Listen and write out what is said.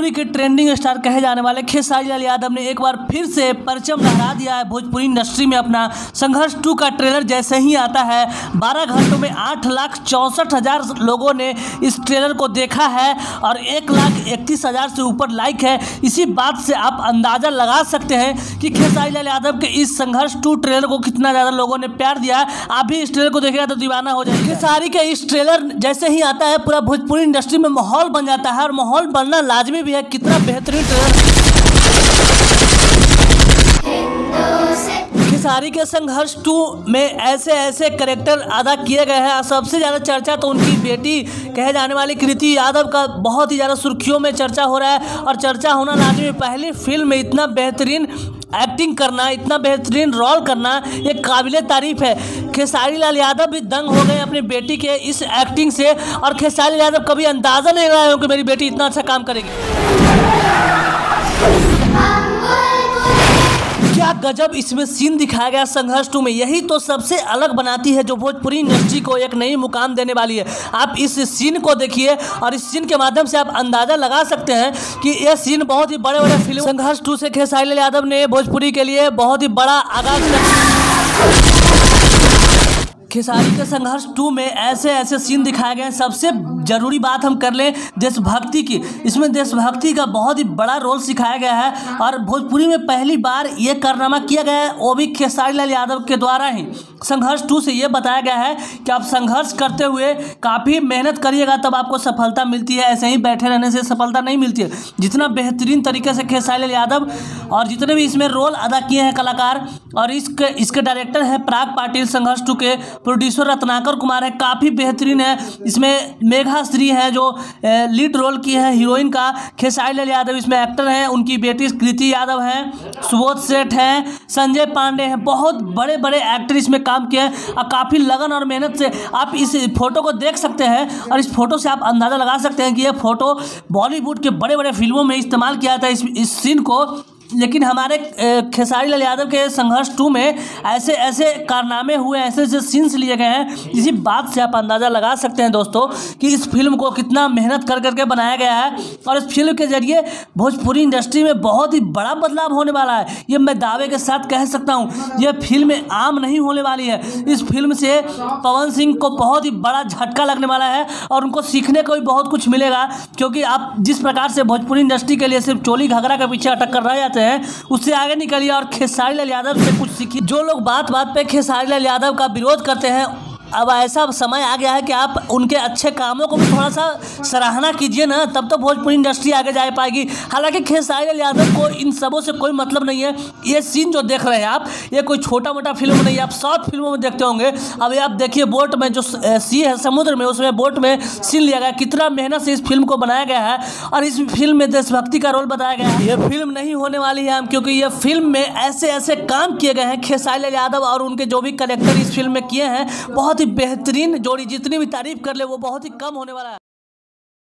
भोजपुरी के trending star कहे जाने वाले खेसारी लाल यादव ने एक बार फिर से परचम लहरा दिया है भोजपुरी इंडस्ट्री में। अपना संघर्ष 2 का ट्रेलर जैसे ही आता है 12 घंटों में 8,64,000 लोगों ने इस ट्रेलर को देखा है और 1,31,000 से ऊपर लाइक है। इसी बात से आप अंदाज़ा लगा सकते हैं कि खेसारी लाल यादव के इस संघर्ष 2 ट्रेलर को कितना ज़्यादा लोगों ने प्यार दिया है। आप भी इस ट्रेलर को देखेगा तो दीवाना हो जाएगा। खेसारी के इस ट्रेलर जैसे ही आता है पूरा भोजपुरी इंडस्ट्री में माहौल बन जाता है और माहौल बनना लाजमी भी है। कितना बेहतरीन ट्रेलर खेसारी के संघर्ष 2 में ऐसे ऐसे कैरेक्टर अदा किए गए हैं। सबसे ज़्यादा चर्चा तो उनकी बेटी कहे जाने वाली कृति यादव का बहुत ही ज़्यादा सुर्खियों में चर्चा हो रहा है और चर्चा होना लाजमी। पहली फिल्म में इतना बेहतरीन एक्टिंग करना, इतना बेहतरीन रोल करना, ये काबिले तारीफ है। खेसारी लाल यादव भी दंग हो गए अपनी बेटी के इस एक्टिंग से और खेसारी लाल यादव कभी अंदाज़ा नहीं लगाए हो कि मेरी बेटी इतना अच्छा काम करेगी। क्या गजब इसमें सीन दिखाया गया संघर्ष 2 में। यही तो सबसे अलग बनाती है जो भोजपुरी इंडस्ट्री को एक नई मुकाम देने वाली है। आप इस सीन को देखिए और इस सीन के माध्यम से आप अंदाज़ा लगा सकते हैं कि यह सीन बहुत ही बड़े बड़े फिल्म संघर्ष 2 से खेसारी लाल यादव ने भोजपुरी के लिए बहुत ही बड़ा आगाज। खेसारी के संघर्ष 2 में ऐसे ऐसे सीन दिखाए गए हैं। सबसे ज़रूरी बात हम कर लें देशभक्ति की। इसमें देशभक्ति का बहुत ही बड़ा रोल सिखाया गया है और भोजपुरी में पहली बार ये कारनामा किया गया है, वो भी खेसारी लाल यादव के द्वारा ही। संघर्ष 2 से ये बताया गया है कि आप संघर्ष करते हुए काफ़ी मेहनत करिएगा तब आपको सफलता मिलती है। ऐसे ही बैठे रहने से सफलता नहीं मिलती है। जितना बेहतरीन तरीके से खेसारी लाल यादव और जितने भी इसमें रोल अदा किए हैं कलाकार और इसके डायरेक्टर हैं पराग पाटिल, संघर्ष 2 के प्रोड्यूसर रत्नाकर कुमार है, काफ़ी बेहतरीन है। इसमें मेघा श्री है जो लीड रोल की है हीरोइन का। खेसारी लाल यादव इसमें एक्टर हैं, उनकी बेटी कृति यादव हैं, सुबोध सेठ हैं, संजय पांडे हैं। बहुत बड़े बड़े एक्टर इसमें काम किए हैं और काफ़ी लगन और मेहनत से आप इस फोटो को देख सकते हैं और इस फोटो से आप अंदाज़ा लगा सकते हैं कि यह फोटो बॉलीवुड के बड़े बड़े फिल्मों में इस्तेमाल किया था इस सीन को। लेकिन हमारे खेसारी लाल यादव के संघर्ष 2 में ऐसे ऐसे कारनामे हुए, ऐसे ऐसे सीन्स लिए गए हैं। इसी बात से आप अंदाज़ा लगा सकते हैं दोस्तों कि इस फिल्म को कितना मेहनत कर करके बनाया गया है और इस फिल्म के जरिए भोजपुरी इंडस्ट्री में बहुत ही बड़ा बदलाव होने वाला है। ये मैं दावे के साथ कह सकता हूँ। यह फिल्म आम नहीं होने वाली है। इस फिल्म से पवन सिंह को बहुत ही बड़ा झटका लगने वाला है और उनको सीखने को भी बहुत कुछ मिलेगा, क्योंकि आप जिस प्रकार से भोजपुरी इंडस्ट्री के लिए सिर्फ चोली घाघरा के पीछे अटक कर रह जाते हैं उससे आगे निकलिए और खेसारी लाल यादव से कुछ सीखिए। जो लोग बात बात पे खेसारी लाल यादव का विरोध करते हैं, अब ऐसा समय आ गया है कि आप उनके अच्छे कामों को भी थोड़ा सा सराहना कीजिए ना, तब तो भोजपुरी इंडस्ट्री आगे जा पाएगी। हालांकि खेसारी लाल यादव को इन सबों से कोई मतलब नहीं है। ये सीन जो देख रहे हैं आप, ये कोई छोटा मोटा फिल्म नहीं है। आप साउथ फिल्मों में देखते होंगे। अब ये आप देखिए बोट में जो सी है समुद्र में, उसमें बोट में सीन लिया गया। कितना मेहनत से इस फिल्म को बनाया गया है और इस फिल्म में देशभक्ति का रोल बताया गया है। ये फिल्म नहीं होने वाली है क्योंकि ये फिल्म में ऐसे ऐसे काम किए गए हैं खेसारी लाल यादव और उनके जो भी कैरेक्टर इस फिल्म में किए हैं, बहुत ही बेहतरीन जोड़ी। जितनी भी तारीफ कर ले वो बहुत ही कम होने वाला है।